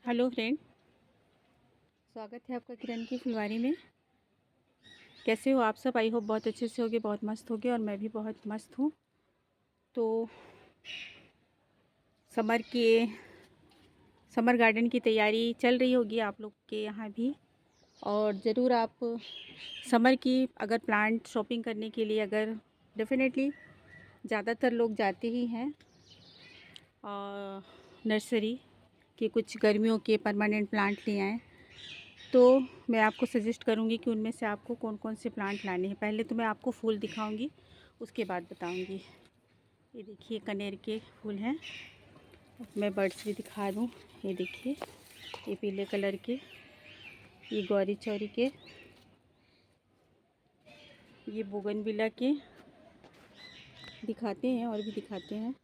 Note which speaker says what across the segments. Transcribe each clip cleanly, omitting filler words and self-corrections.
Speaker 1: Hello friend. स्वागत है आपका किरण की फुलवारी में। कैसे हो आप सब? आई होप बहुत अच्छे से होगे, बहुत मस्त होगे, और मैं भी बहुत मस्त हूँ। तो समर गार्डन की तैयारी चल रही होगी आप लोग के यहाँ भी। और ज़रूर आप समर की अगर प्लांट शॉपिंग करने के लिए अगर डेफिनेटली ज़्यादातर लोग जाते ही हैं नर्सरी के कुछ गर्मियों के परमानेंट प्लांट ले आएँ। तो मैं आपको सजेस्ट करूँगी कि उनमें से आपको कौन कौन से प्लांट लाने हैं। पहले तो मैं आपको फूल दिखाऊंगी, उसके बाद बताऊंगी। ये देखिए कनेर के फूल हैं। मैं बर्ड्स भी दिखा दूँ। ये देखिए, ये पीले कलर के, ये गौरी चौरी के, ये बोगनविला के दिखाते हैं और भी दिखाते हैं।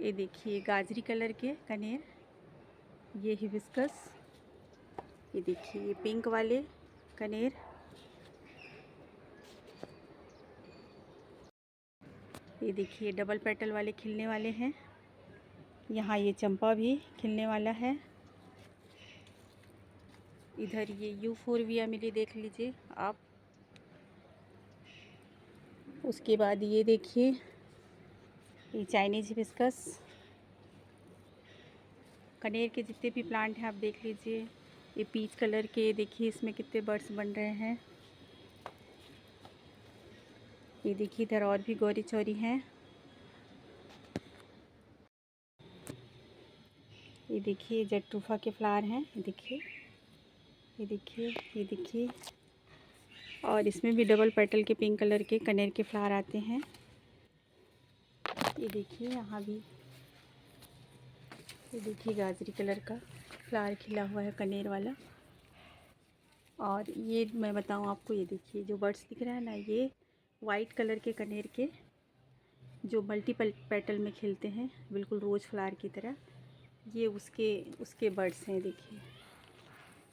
Speaker 1: ये देखिए गाजरी कलर के कनेर, ये हिबिस्कस, ये देखिए ये पिंक वाले कनेर, ये देखिए डबल पेटल वाले खिलने वाले हैं। यहाँ ये चंपा भी खिलने वाला है। इधर ये यूफोरबिया मिली, देख लीजिए आप। उसके बाद ये देखिए ये चाइनीज हिबिस्कस। कनेर के जितने भी प्लांट हैं आप देख लीजिए। ये पीच कलर के, देखिए इसमें कितने बर्ड्स बन रहे हैं। ये देखिए इधर और भी गौरी चौरी हैं। ये देखिए जट्रूफा के फ्लावर हैं। ये देखिए, ये देखिए, ये देखिए। और इसमें भी डबल पेटल के पिंक कलर के कनेर के फ्लावर आते हैं। ये देखिए यहाँ भी, ये देखिए गाजरी कलर का फ्लावर खिला हुआ है कनेर वाला। और ये मैं बताऊँ आपको, ये देखिए जो बर्ड्स दिख रहा है ना, ये वाइट कलर के कनेर के जो मल्टीपल पेटल में खिलते हैं बिल्कुल रोज़ फ्लावर की तरह, ये उसके बर्ड्स हैं। देखिए,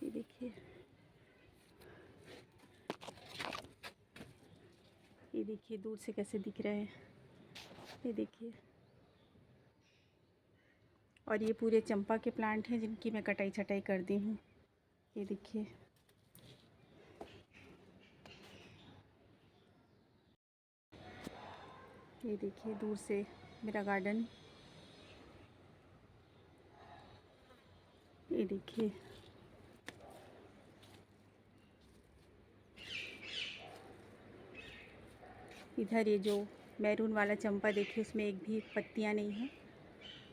Speaker 1: ये देखिए, ये देखिए दूर से कैसे दिख रहे हैं। ये देखिए, और ये पूरे चंपा के प्लांट हैं जिनकी मैं कटाई छटाई कर दी हूँ। ये देखिए, ये देखिए दूर से मेरा गार्डन। ये देखिए, इधर ये जो मैरून वाला चंपा देखिए, उसमें एक भी पत्तियाँ नहीं हैं,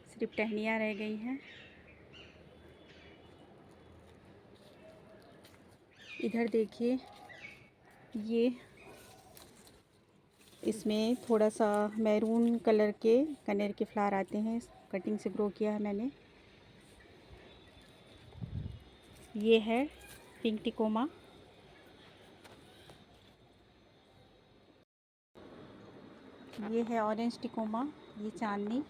Speaker 1: सिर्फ टहनियाँ रह गई हैं। इधर देखिए, ये इसमें थोड़ा सा मैरून कलर के कनेर के फ्लावर आते हैं। कटिंग से ग्रो किया है मैंने। ये है पिंक टिकोमा। ये है ऑरेंज टिकोमा, ये चांदनी।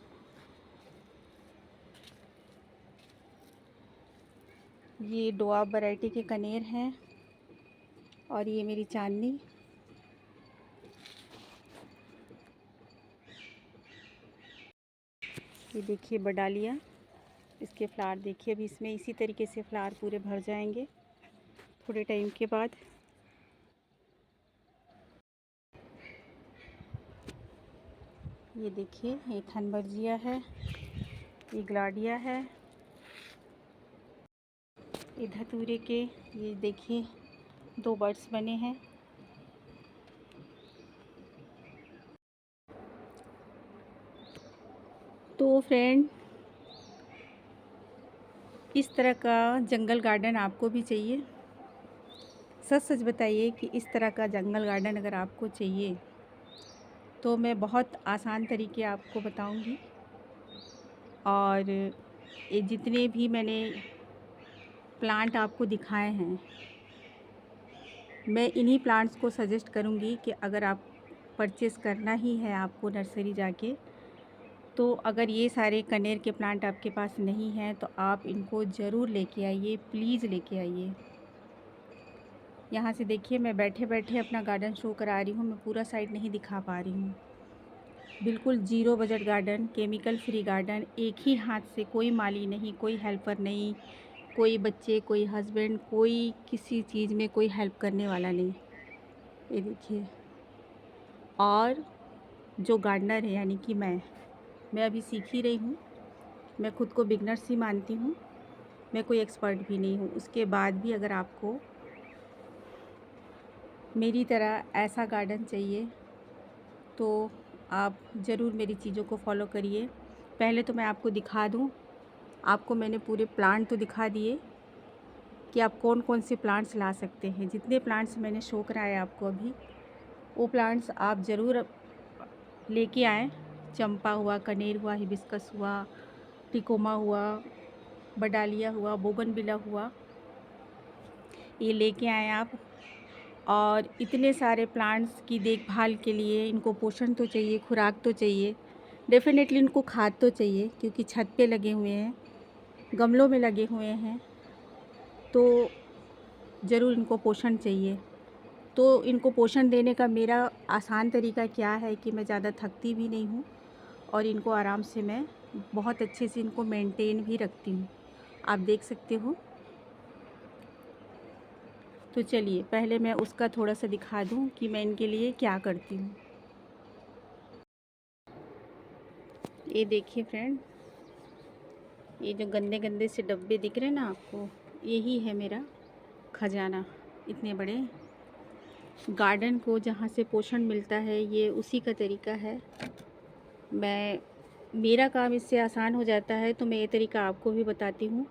Speaker 1: ये डोआब वैरायटी के कनेर हैं। और ये मेरी चांदनी। ये देखिए बडालिया, इसके फ्लावर देखिए। अभी इसमें इसी तरीके से फ्लावर पूरे भर जाएंगे थोड़े टाइम के बाद। ये देखिए ये थनबर्जिया है, ये ग्लाडिया है। ये धतूरे के, ये देखिए दो बर्ड्स बने हैं। तो फ्रेंड, इस तरह का जंगल गार्डन आपको भी चाहिए? सच सच बताइए कि इस तरह का जंगल गार्डन अगर आपको चाहिए तो मैं बहुत आसान तरीके आपको बताऊंगी। और ये जितने भी मैंने प्लांट आपको दिखाए हैं, मैं इन्हीं प्लांट्स को सजेस्ट करूंगी कि अगर आप परचेज़ करना ही है आपको नर्सरी जाके, तो अगर ये सारे कनेर के प्लांट आपके पास नहीं हैं तो आप इनको ज़रूर लेके आइए, प्लीज़ लेके आइए। यहाँ से देखिए मैं बैठे बैठे अपना गार्डन शो करा रही हूँ, मैं पूरा साइड नहीं दिखा पा रही हूँ। बिल्कुल zero budget garden, chemical free garden, एक ही हाथ से, कोई माली नहीं, कोई हेल्पर नहीं, कोई बच्चे, कोई हस्बैंड, कोई किसी चीज़ में कोई हेल्प करने वाला नहीं। ये देखिए। और जो गार्डनर है यानी कि मैं अभी सीख ही रही हूँ। मैं खुद को बिगनर्स ही मानती हूँ, मैं कोई एक्सपर्ट भी नहीं हूँ। उसके बाद भी अगर आपको मेरी तरह ऐसा गार्डन चाहिए तो आप ज़रूर मेरी चीज़ों को फॉलो करिए। पहले तो मैं आपको दिखा दूँ, आपको मैंने पूरे प्लांट तो दिखा दिए कि आप कौन कौन से प्लांट्स ला सकते हैं। जितने प्लांट्स मैंने शो कराए आपको अभी, वो प्लांट्स आप ज़रूर लेके आएँ। चंपा हुआ, कनेर हुआ, हिबिस्कस हुआ, टिकोमा हुआ, बडालिया हुआ, बोगनविला हुआ, ये लेके आएँ आप। और इतने सारे प्लांट्स की देखभाल के लिए इनको पोषण तो चाहिए, खुराक तो चाहिए, डेफ़िनेटली इनको खाद तो चाहिए, क्योंकि छत पे लगे हुए हैं, गमलों में लगे हुए हैं, तो ज़रूर इनको पोषण चाहिए। तो इनको पोषण देने का मेरा आसान तरीका क्या है कि मैं ज़्यादा थकती भी नहीं हूँ और इनको आराम से मैं बहुत अच्छे से इनको मेंटेन भी रखती हूँ। आप देख सकते हो। तो चलिए पहले मैं उसका थोड़ा सा दिखा दूँ कि मैं इनके लिए क्या करती हूँ। ये देखिए फ्रेंड, ये जो गंदे गंदे से डब्बे दिख रहे हैं ना आपको, यही है मेरा खजाना। इतने बड़े गार्डन को जहाँ से पोषण मिलता है, ये उसी का तरीका है। मेरा काम इससे आसान हो जाता है तो मैं ये तरीका आपको भी बताती हूँ।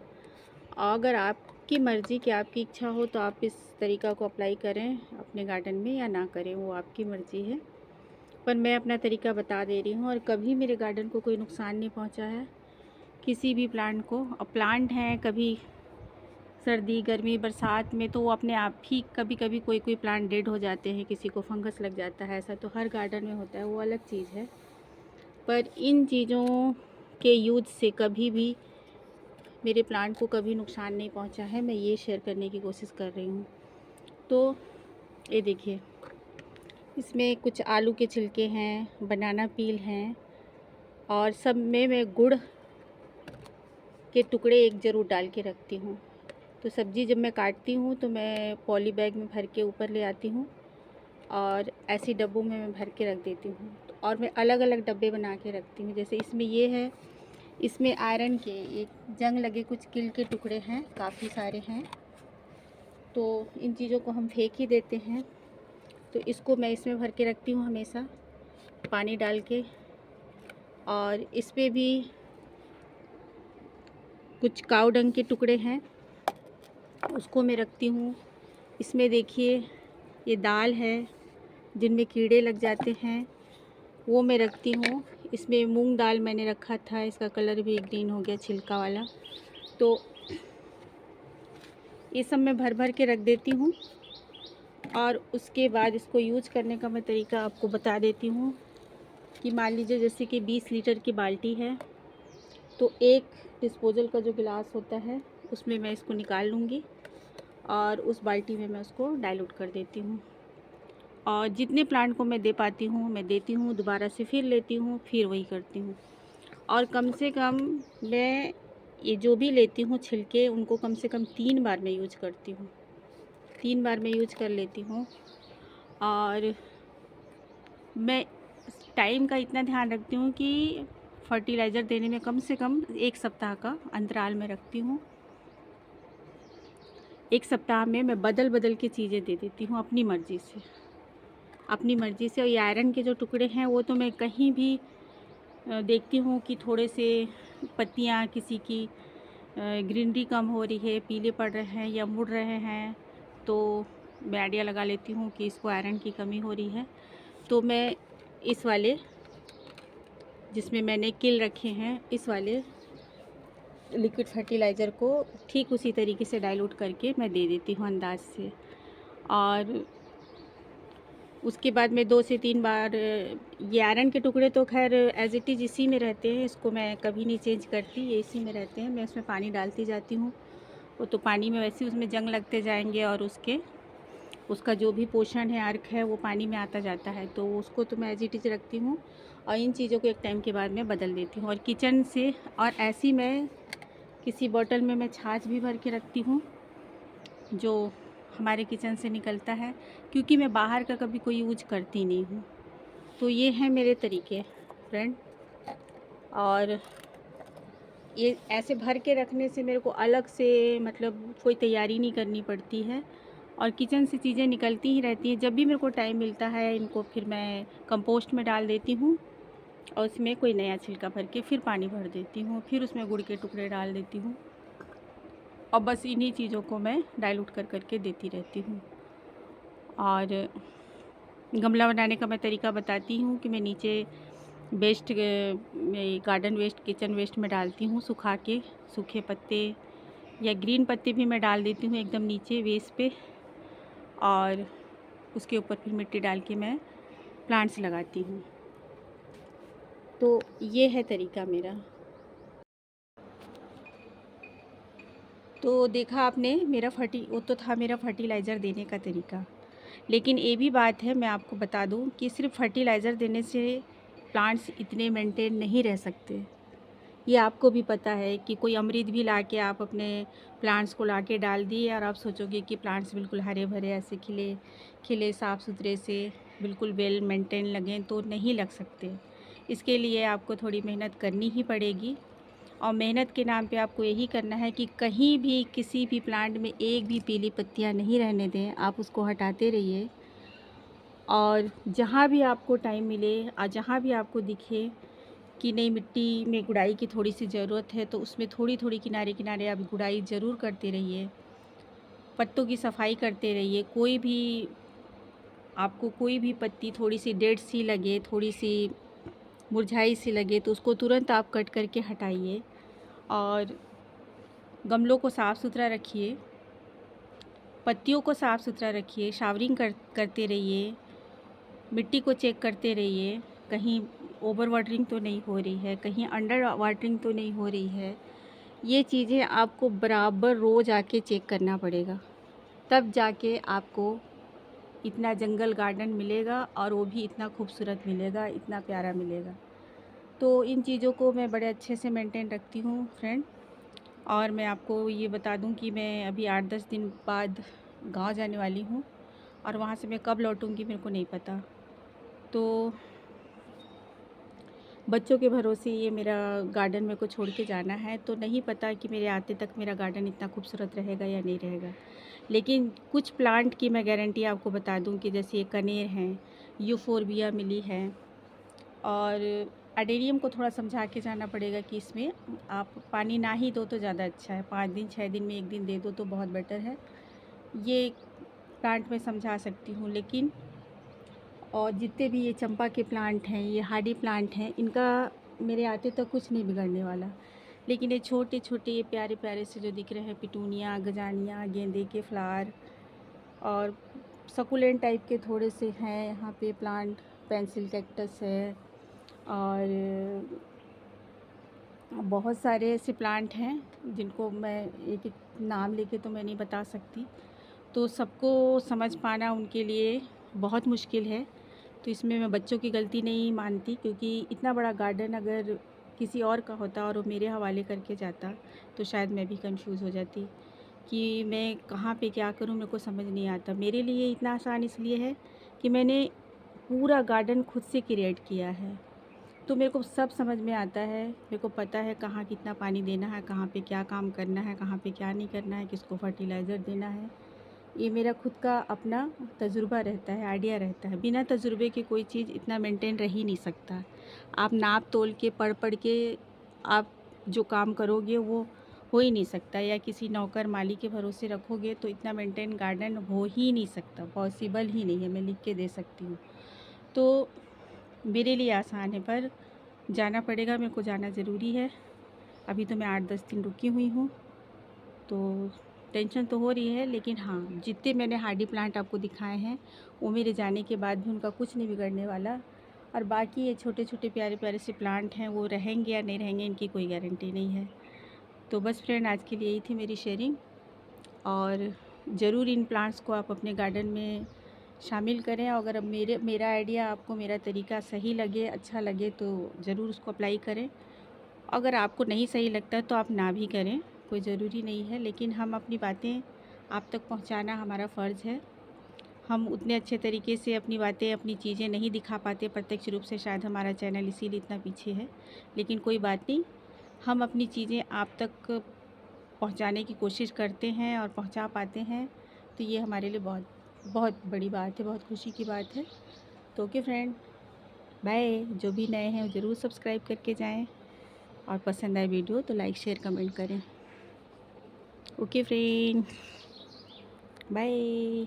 Speaker 1: अगर आपकी मर्ज़ी कि आपकी इच्छा हो तो आप इस तरीका को अप्लाई करें अपने गार्डन में या ना करें, वो आपकी मर्ज़ी है। पर मैं अपना तरीका बता दे रही हूँ और कभी मेरे गार्डन को कोई नुकसान नहीं पहुँचा है, किसी भी प्लांट को। और प्लांट हैं, कभी सर्दी, गर्मी, बरसात में तो वो अपने आप ही कभी कभी कोई प्लांट डेड हो जाते हैं, किसी को फंगस लग जाता है, ऐसा तो हर गार्डन में होता है, वो अलग चीज़ है। पर इन चीज़ों के यूज़ से कभी भी मेरे प्लांट को कभी नुकसान नहीं पहुंचा है, मैं ये शेयर करने की कोशिश कर रही हूँ। तो ये देखिए, इसमें कुछ आलू के छिलके हैं, बनाना पील हैं, और सब में मैं गुड़ के टुकड़े एक ज़रूर डाल के रखती हूँ। तो सब्ज़ी जब मैं काटती हूँ तो मैं पॉली बैग में भर के ऊपर ले आती हूँ और ऐसी डब्बों में मैं भर के रख देती हूँ। और मैं अलग अलग डब्बे बना के रखती हूँ। जैसे इसमें ये है, इसमें आयरन के एक जंग लगे कुछ किल के टुकड़े हैं, काफ़ी सारे हैं, तो इन चीज़ों को हम फेंक ही देते हैं। तो इसको मैं इसमें भर के रखती हूँ हमेशा, पानी डाल के। और इस पे भी कुछ काऊ डंग के टुकड़े हैं, उसको मैं रखती हूँ। इसमें देखिए ये दाल है जिनमें कीड़े लग जाते हैं, वो मैं रखती हूँ। इसमें मूंग दाल मैंने रखा था, इसका कलर भी ग्रीन हो गया, छिलका वाला। तो ये सब मैं भर भर के रख देती हूँ। और उसके बाद इसको यूज करने का मैं तरीका आपको बता देती हूँ कि मान लीजिए जैसे कि 20 लीटर की बाल्टी है, तो एक डिस्पोजल का जो गिलास होता है उसमें मैं इसको निकाल लूँगी और उस बाल्टी में मैं उसको डाइल्यूट कर देती हूँ। और जितने प्लांट को मैं दे पाती हूँ मैं देती हूँ, दोबारा से फिर लेती हूँ, फिर वही करती हूँ। और कम से कम मैं ये जो भी लेती हूँ छिलके, उनको कम से कम 3 बार मैं यूज करती हूँ, 3 बार मैं यूज कर लेती हूँ। और मैं टाइम का इतना ध्यान रखती हूँ कि फर्टिलाइज़र देने में कम से कम 1 सप्ताह का अंतराल में रखती हूँ। 1 सप्ताह में मैं बदल बदल के चीज़ें दे देती हूँ अपनी मर्ज़ी से, अपनी मर्ज़ी से। और ये आयरन के जो टुकड़े हैं वो तो मैं कहीं भी देखती हूँ कि थोड़े से पत्तियाँ किसी की ग्रीनरी कम हो रही है, पीले पड़ रहे हैं या मुड़ रहे हैं, तो मैं आइडिया लगा लेती हूँ कि इसको आयरन की कमी हो रही है। तो मैं इस वाले जिसमें मैंने किल रखे हैं, इस वाले लिक्विड फर्टिलाइज़र को ठीक उसी तरीके से डाइल्यूट करके मैं दे देती हूँ अंदाज से। और उसके बाद मैं 2 से 3 बार, ये आयरन के टुकड़े तो खैर एज़ इट इज़ इसी में रहते हैं, इसको मैं कभी नहीं चेंज करती, ये इसी में रहते हैं। मैं उसमें पानी डालती जाती हूँ, वो तो पानी में वैसे ही उसमें जंग लगते जाएंगे और उसके उसका जो भी पोषण है, अर्क है, वो पानी में आता जाता है। तो उसको तो मैं एज इट इज़ रखती हूँ और इन चीज़ों को एक टाइम के बाद मैं बदल देती हूँ। और किचन से और ऐसी मैं किसी बॉटल में मैं छाछ भी भर के रखती हूँ जो हमारे किचन से निकलता है, क्योंकि मैं बाहर का कभी कोई यूज करती नहीं हूँ। तो ये हैं मेरे तरीके फ्रेंड। और ये ऐसे भर के रखने से मेरे को अलग से मतलब कोई तैयारी नहीं करनी पड़ती है और किचन से चीज़ें निकलती ही रहती हैं। जब भी मेरे को टाइम मिलता है इनको फिर मैं कंपोस्ट में डाल देती हूँ और उसमें कोई नया छिलका भर के फिर पानी भर देती हूँ, फिर उसमें गुड़ के टुकड़े डाल देती हूँ और बस इन्हीं चीज़ों को मैं डाइल्यूट कर करके देती रहती हूँ। और गमला बनाने का मैं तरीका बताती हूँ कि मैं नीचे waste garden waste, kitchen waste में डालती हूँ सुखा के, सूखे पत्ते या ग्रीन पत्ते भी मैं डाल देती हूँ एकदम नीचे वेस्ट पे, और उसके ऊपर फिर मिट्टी डाल के मैं प्लांट्स लगाती हूँ। तो ये है तरीका मेरा। तो देखा आपने मेरा वो तो था मेरा फर्टिलाइज़र देने का तरीका। लेकिन ये भी बात है, मैं आपको बता दूं कि सिर्फ फर्टिलाइज़र देने से प्लांट्स इतने मेंटेन नहीं रह सकते। ये आपको भी पता है कि कोई अमृत भी लाके आप अपने प्लांट्स को लाके डाल दिए और आप सोचोगे कि प्लांट्स बिल्कुल हरे भरे ऐसे खिले खिले साफ़ सुथरे से बिल्कुल वेल मेंटेन लगें, तो नहीं लग सकते। इसके लिए आपको थोड़ी मेहनत करनी ही पड़ेगी और मेहनत के नाम पे आपको यही करना है कि कहीं भी किसी भी प्लांट में एक भी पीली पत्तियां नहीं रहने दें। आप उसको हटाते रहिए और जहाँ भी आपको टाइम मिले और जहाँ भी आपको दिखे कि नहीं मिट्टी में गुड़ाई की थोड़ी सी ज़रूरत है, तो उसमें थोड़ी थोड़ी किनारे किनारे आप गुड़ाई ज़रूर करते रहिए, पत्तों की सफाई करते रहिए। कोई भी पत्ती थोड़ी सी डेड सी लगे, थोड़ी सी मुरझाई सी लगे, तो उसको तुरंत आप कट करके हटाइए और गमलों को साफ़ सुथरा रखिए, पत्तियों को साफ़ सुथरा रखिए, शावरिंग करते रहिए, मिट्टी को चेक करते रहिए कहीं ओवर वाटरिंग तो नहीं हो रही है, कहीं अंडर वाटरिंग तो नहीं हो रही है। ये चीज़ें आपको बराबर रोज़ आके चेक करना पड़ेगा, तब जाके आपको इतना जंगल गार्डन मिलेगा और वो भी इतना खूबसूरत मिलेगा, इतना प्यारा मिलेगा। तो इन चीज़ों को मैं बड़े अच्छे से मेंटेन रखती हूँ फ्रेंड। और मैं आपको ये बता दूँ कि मैं अभी 8-10 दिन बाद गाँव जाने वाली हूँ और वहाँ से मैं कब लौटूँगी मेरे को नहीं पता। तो बच्चों के भरोसे ये मेरा गार्डन मेरे को छोड़ के जाना है, तो नहीं पता कि मेरे आते तक मेरा गार्डन इतना खूबसूरत रहेगा या नहीं रहेगा। लेकिन कुछ प्लांट की मैं गारंटी आपको बता दूं कि जैसे ये कनेर हैं, यूफोरबिया मिली है, और एडेनियम को थोड़ा समझा के जाना पड़ेगा कि इसमें आप पानी ना ही दो तो ज़्यादा अच्छा है, 5 दिन 6 दिन में 1 दिन दे दो तो बहुत बेटर है। ये प्लांट मैं समझा सकती हूँ। लेकिन और जितने भी ये चंपा के प्लांट हैं, ये हार्डी प्लांट हैं, इनका मेरे आते तक कुछ नहीं बिगड़ने वाला। लेकिन ये छोटे छोटे ये प्यारे प्यारे से जो दिख रहे हैं, पिटूनिया, गजानिया, गेंदे के फ्लावर और सकुलेंट टाइप के थोड़े से हैं यहाँ पे प्लांट, पेंसिल कैक्टस है और बहुत सारे ऐसे प्लांट हैं जिनको मैं एक एक नाम लेके तो मैं नहीं बता सकती। तो सबको समझ पाना उनके लिए बहुत मुश्किल है। तो इसमें मैं बच्चों की गलती नहीं मानती, क्योंकि इतना बड़ा गार्डन अगर किसी और का होता और वो मेरे हवाले करके जाता तो शायद मैं भी कंफ्यूज हो जाती कि मैं कहाँ पे क्या करूँ, मेरे को समझ नहीं आता। मेरे लिए इतना आसान इसलिए है कि मैंने पूरा गार्डन खुद से क्रिएट किया है, तो मेरे को सब समझ में आता है। मेरे को पता है कहाँ कितना पानी देना है, कहाँ पे क्या काम करना है, कहाँ पे क्या नहीं करना है, किसको फर्टिलाइज़र देना है। ये मेरा खुद का अपना तजुर्बा रहता है, आइडिया रहता है। बिना तजुर्बे के कोई चीज़ इतना मेंटेन रह ही नहीं सकता। आप नाप तोल के पढ़ के आप जो काम करोगे वो हो ही नहीं सकता, या किसी नौकर माली के भरोसे रखोगे तो इतना मेंटेन गार्डन हो ही नहीं सकता, पॉसिबल ही नहीं है। मैं लिख के दे सकती हूँ। तो मेरे लिए आसान है, पर जाना पड़ेगा, मेरे को जाना ज़रूरी है। अभी तो मैं 8-10 दिन रुकी हुई हूँ, तो टेंशन तो हो रही है। लेकिन हाँ, जितने मैंने हार्डी प्लांट आपको दिखाए हैं वो मेरे जाने के बाद भी उनका कुछ नहीं बिगड़ने वाला। और बाकी ये छोटे छोटे प्यारे प्यारे से प्लांट हैं, वो रहेंगे या नहीं रहेंगे इनकी कोई गारंटी नहीं है। तो बस फ्रेंड, आज के लिए यही थी मेरी शेयरिंग। और ज़रूर इन प्लांट्स को आप अपने गार्डन में शामिल करें। अगर अब मेरा आइडिया आपको, मेरा तरीका सही लगे, अच्छा लगे तो ज़रूर उसको अप्लाई करें। अगर आपको नहीं सही लगता तो आप ना भी करें, कोई ज़रूरी नहीं है। लेकिन हम अपनी बातें आप तक पहुंचाना हमारा फ़र्ज़ है। हम उतने अच्छे तरीके से अपनी बातें, अपनी चीज़ें नहीं दिखा पाते प्रत्यक्ष रूप से, शायद हमारा चैनल इसीलिए इतना पीछे है। लेकिन कोई बात नहीं, हम अपनी चीज़ें आप तक पहुंचाने की कोशिश करते हैं और पहुंचा पाते हैं, तो ये हमारे लिए बहुत बहुत बड़ी बात है, बहुत खुशी की बात है। तो ओके फ्रेंड, बाय। जो भी नए हैं वो ज़रूर सब्सक्राइब करके जाएं, और पसंद आए वीडियो तो लाइक शेयर कमेंट करें। Okay friend, bye.